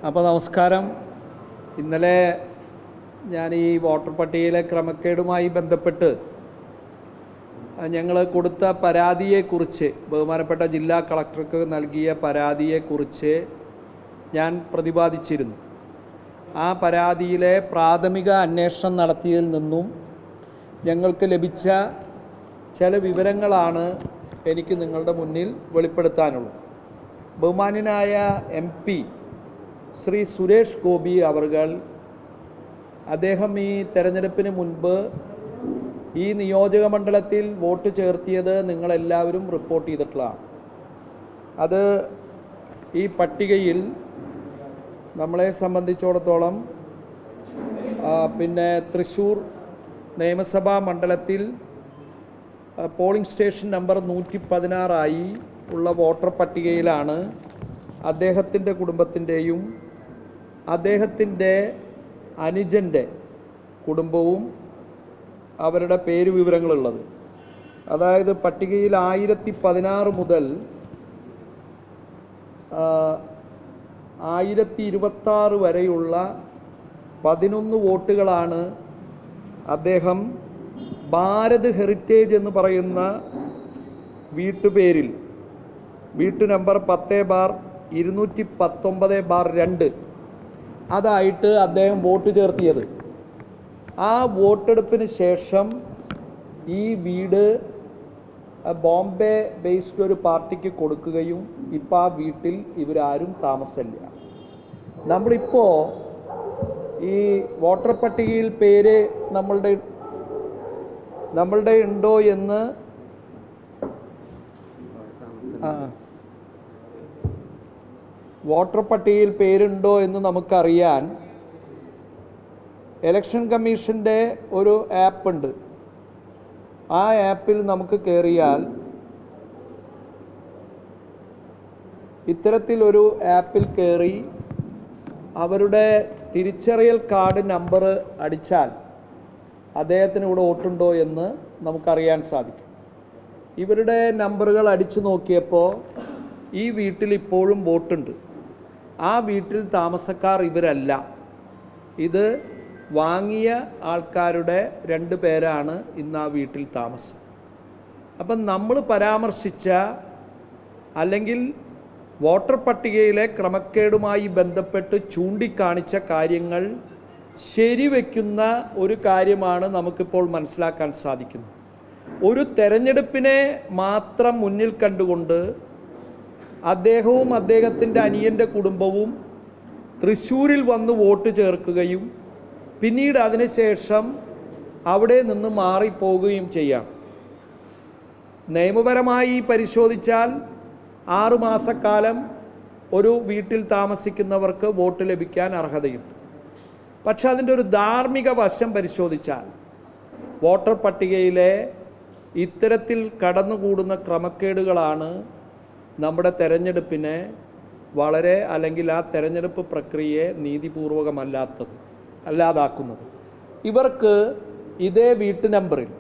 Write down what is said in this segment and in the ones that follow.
അപ്പോൾ നമസ്കാരം. ഇന്നലെ ഞാൻ ഈ വോട്ടർ പട്ടികയിലെ ക്രമക്കേടുമായി ബന്ധപ്പെട്ട് ഞങ്ങൾ കൊടുത്ത പരാതിയെക്കുറിച്ച്, ബഹുമാനപ്പെട്ട ജില്ലാ കളക്ടർക്ക് നൽകിയ പരാതിയെക്കുറിച്ച് ഞാൻ പ്രതിപാദിച്ചിരുന്നു. ആ പരാതിയിലെ പ്രാഥമിക അന്വേഷണം നടത്തിയതിൽ നിന്നും ഞങ്ങൾക്ക് ലഭിച്ച ചില വിവരങ്ങളാണ് എനിക്ക് നിങ്ങളുടെ മുന്നിൽ വെളിപ്പെടുത്താനുള്ളത്. ബഹുമാന്യനായ MP ശ്രീ സുരേഷ് ഗോപി അവർകൾ, അദ്ദേഹം ഈ തെരഞ്ഞെടുപ്പിന് മുൻപ് ഈ നിയോജക മണ്ഡലത്തിൽ വോട്ട് ചേർത്തിയത് നിങ്ങളെല്ലാവരും റിപ്പോർട്ട് ചെയ്തിട്ടുള്ളതാണ്. അത് ഈ പട്ടികയിൽ നമ്മളെ സംബന്ധിച്ചിടത്തോളം പിന്നെ തൃശ്ശൂർ നിയമസഭാ മണ്ഡലത്തിൽ പോളിംഗ് സ്റ്റേഷൻ നമ്പർ 116 ഉള്ള വോട്ടർ പട്ടികയിലാണ് അദ്ദേഹത്തിൻ്റെ കുടുംബത്തിൻ്റെയും അദ്ദേഹത്തിൻ്റെ അനുജൻ്റെ കുടുംബവും അവരുടെ പേര് വിവരങ്ങളുള്ളത്. അതായത് പട്ടികയിൽ 1016 മുതൽ 1026 വരെയുള്ള 11 വോട്ടുകളാണ് അദ്ദേഹം ഭാരത് ഹെറിറ്റേജ് എന്ന് പറയുന്ന വീട്ടുപേരിൽ വീട്ടു നമ്പർ 10/219/2 അതായിട്ട് അദ്ദേഹം വോട്ട് ചേർത്തിയത്. ആ വോട്ടെടുപ്പിന് ശേഷം ഈ വീട് ബോംബെ ബേസ്ഡ് ഒരു പാർട്ടിക്ക് കൊടുക്കുകയും ഇപ്പോൾ ആ വീട്ടിൽ ഇവരാരും താമസമില്ല. നമ്മളിപ്പോൾ ഈ വോട്ടർ പട്ടികയിൽ പേര് നമ്മളുടെ ഉണ്ടോ എന്ന് വോട്ടർ പട്ടികയിൽ പേരുണ്ടോ എന്ന് നമുക്കറിയാൻ ഇലക്ഷൻ കമ്മീഷൻ്റെ ഒരു ആപ്പ് ഉണ്ട്. ആ ആപ്പിൽ നമുക്ക് കയറിയാൽ ഇത്തരത്തിലൊരു ആപ്പിൽ കയറി അവരുടെ തിരിച്ചറിയൽ കാർഡ് നമ്പർ അടിച്ചാൽ അദ്ദേഹത്തിന് ഇവിടെ വോട്ടുണ്ടോ എന്ന് നമുക്കറിയാൻ സാധിക്കും. ഇവരുടെ നമ്പറുകൾ അടിച്ചു നോക്കിയപ്പോൾ ഈ വീട്ടിൽ ഇപ്പോഴും വോട്ടുണ്ട്. ആ വീട്ടിൽ താമസക്കാർ ഇവരല്ല, ഇത് വാങ്ങിയ ആൾക്കാരുടെ 2 പേരാണ് ഇന്ന് ആ വീട്ടിൽ താമസം. അപ്പം നമ്മൾ പരാമർശിച്ച അല്ലെങ്കിൽ വോട്ടർ പട്ടികയിലെ ക്രമക്കേടുമായി ബന്ധപ്പെട്ട് ചൂണ്ടിക്കാണിച്ച കാര്യങ്ങൾ ശരിവെക്കുന്ന ഒരു കാര്യമാണ് നമുക്കിപ്പോൾ മനസ്സിലാക്കാൻ സാധിക്കുന്നത്. ഒരു തെരഞ്ഞെടുപ്പിനെ മാത്രം മുന്നിൽ കണ്ടുകൊണ്ട് അദ്ദേഹവും അദ്ദേഹത്തിൻ്റെ അനിയൻ്റെ കുടുംബവും തൃശ്ശൂരിൽ വന്ന് വോട്ട് ചേർക്കുകയും പിന്നീട് അതിനുശേഷം അവിടെ നിന്ന് മാറിപ്പോവുകയും ചെയ്യാം. നിയമപരമായി പരിശോധിച്ചാൽ 6 മാസക്കാലം ഒരു വീട്ടിൽ താമസിക്കുന്നവർക്ക് വോട്ട് ലഭിക്കാൻ അർഹതയുണ്ട്. പക്ഷെ അതിൻ്റെ ഒരു ധാർമ്മിക വശം പരിശോധിച്ചാൽ വോട്ടർ പട്ടികയിലെ ഇത്തരത്തിൽ കടന്നുകൂടുന്ന ക്രമക്കേടുകളാണ് നമ്മുടെ തെരഞ്ഞെടുപ്പിനെ അല്ലെങ്കിൽ ആ തെരഞ്ഞെടുപ്പ് പ്രക്രിയയെ അല്ലാതാക്കുന്നത്. ഇവർക്ക് ഇതേ വീട്ടു നമ്പറിൽ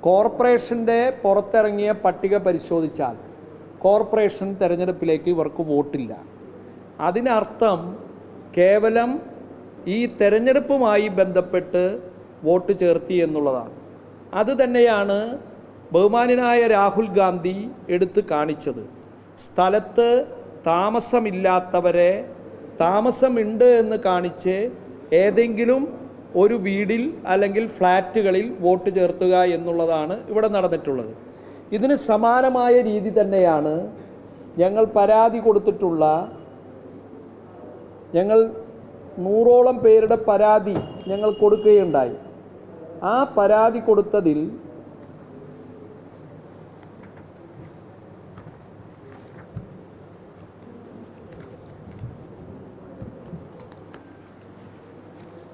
കോർപ്പറേഷൻ്റെ പുറത്തിറങ്ങിയ പട്ടിക പരിശോധിച്ചാൽ കോർപ്പറേഷൻ തെരഞ്ഞെടുപ്പിലേക്ക് ഇവർക്ക് വോട്ടില്ല. അതിനർത്ഥം കേവലം ഈ തെരഞ്ഞെടുപ്പുമായി ബന്ധപ്പെട്ട് വോട്ട് ചേർത്തി എന്നുള്ളതാണ്. അതുതന്നെയാണ് ബഹുമാന്യനായ രാഹുൽ ഗാന്ധി എടുത്ത് കാണിച്ചത്. സ്ഥലത്ത് താമസമില്ലാത്തവരെ താമസമുണ്ട് എന്ന് കാണിച്ച് ഏതെങ്കിലും ഒരു വീടിൽ അല്ലെങ്കിൽ ഫ്ലാറ്റുകളിൽ വോട്ട് ചേർത്തുക എന്നുള്ളതാണ് ഇവിടെ നടന്നിട്ടുള്ളത്. ഇതിന് സമാനമായ രീതി തന്നെയാണ് ഞങ്ങൾ പരാതി കൊടുത്തിട്ടുള്ള 100ഓളം പേരുടെ പരാതി ഞങ്ങൾ കൊടുക്കുകയുണ്ടായി. ആ പരാതി കൊടുത്തതിൽ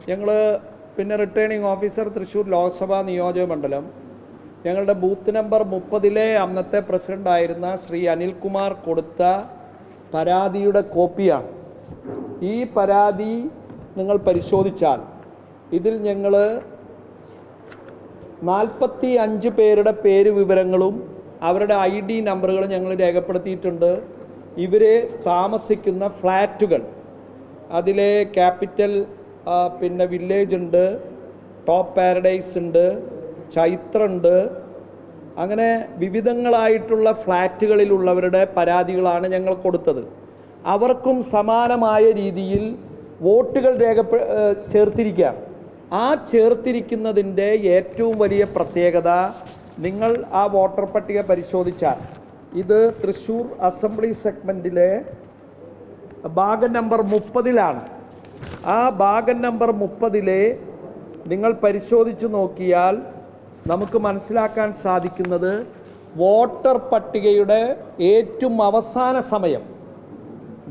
ഞങ്ങൾ പിന്നെ റിട്ടേണിംഗ് ഓഫീസർ തൃശ്ശൂർ ലോക്സഭാ നിയോജക മണ്ഡലം ഞങ്ങളുടെ ബൂത്ത് നമ്പർ 30 അന്നത്തെ പ്രസിഡൻ്റായിരുന്ന ശ്രീ അനിൽകുമാർ കൊടുത്ത പരാതിയുടെ കോപ്പിയാണ്. ഈ പരാതി നിങ്ങൾ പരിശോധിച്ചാൽ ഇതിൽ ഞങ്ങൾ 45 പേരുടെ പേര് വിവരങ്ങളും അവരുടെ ID നമ്പറുകളും ഞങ്ങൾ രേഖപ്പെടുത്തിയിട്ടുണ്ട്. ഇവർ താമസിക്കുന്ന ഫ്ലാറ്റുകൾ അതിലെ ക്യാപിറ്റൽ പിന്നെ വില്ലേജ് ഉണ്ട്, ടോപ്പ് പാരഡൈസ് ഉണ്ട്, ചൈത്ര ഉണ്ട്. അങ്ങനെ വിവിധങ്ങളായിട്ടുള്ള ഫ്ലാറ്റുകളിലുള്ളവരുടെ പരാതികളാണ് ഞങ്ങൾ കൊടുത്തത്. അവർക്കും സമാനമായ രീതിയിൽ വോട്ടുകൾ ചേർത്തിരിക്കുകയാണ്. ആ ചേർത്തിരിക്കുന്നതിൻ്റെ ഏറ്റവും വലിയ പ്രത്യേകത, നിങ്ങൾ ആ വോട്ടർ പട്ടിക പരിശോധിച്ചാൽ ഇത് തൃശ്ശൂർ അസംബ്ലി സെഗ്മെൻറ്റിലെ ഭാഗം നമ്പർ 30-ലാണ്. ആ ഭാഗം നമ്പർ 30-ലെ നിങ്ങൾ പരിശോധിച്ച് നോക്കിയാൽ നമുക്ക് മനസ്സിലാക്കാൻ സാധിക്കുന്നത്, വോട്ടർ പട്ടികയുടെ ഏറ്റവും അവസാന സമയം,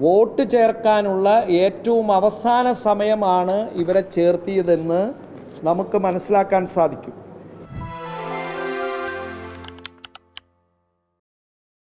വോട്ട് ചേർക്കാനുള്ള ഏറ്റവും അവസാന സമയമാണ് ഇവരെ ചേർത്തിയതെന്ന് നമുക്ക് മനസ്സിലാക്കാൻ സാധിക്കും.